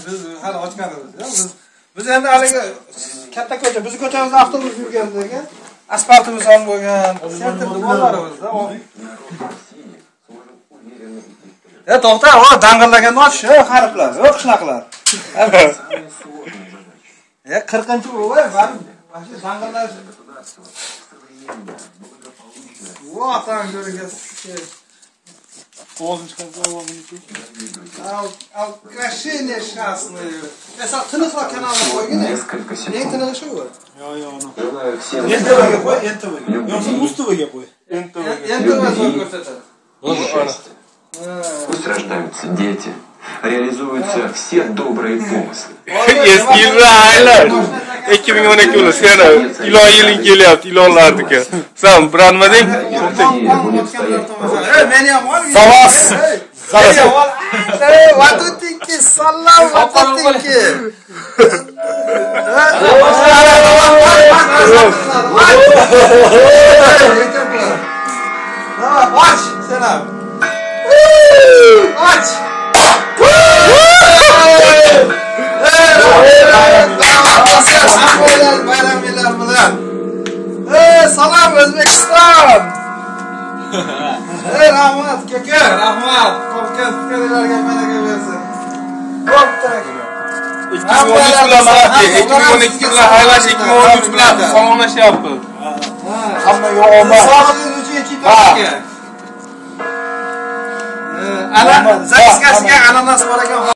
Biz hali ochganimiz. Biz endi haligi katta ko'cha, bizning ko'chamizda avtobus yurganda ekan. Asfaltimiz ham bo'lgan. Sertirdi bolarimizda. To'xta, dang'illaganda och, xariblar, qishnaqlar. 40-o'y, mana shu dang'illar. Там göreceğiz. Алкашение шастное. Mesela tınıkla kanalına koygun ya. Neyin tınığı şu var? Yo, onu. NTV'ye koy, NTV'ye. Yoksa Mustafa'ya koy. NTV'ye zor gösterir. Пусть рождаются дети, реализуются все добрые помыслы. Izraillar 2012 yılı seni ilon yılın kelyapti ilonlarniki. Sen biranmading? Meni ham ol. Savas. Meni ham ol. Vatutiki, sallam vatutiki. Aç selam. Aç. Bayramlar bilan. Salom O'zbekiston. Rahmat kaka, rahmat. Qolgan fikrlarga managa bersin. Bo'pti. 2013 bilan mana 2012 bilan haylash 2013 bilan salomlashyapmiz. Hammaga omad. Sog'lig'ingiz uchun chitoqqa. Ana zaskasiga ananas bor ekan.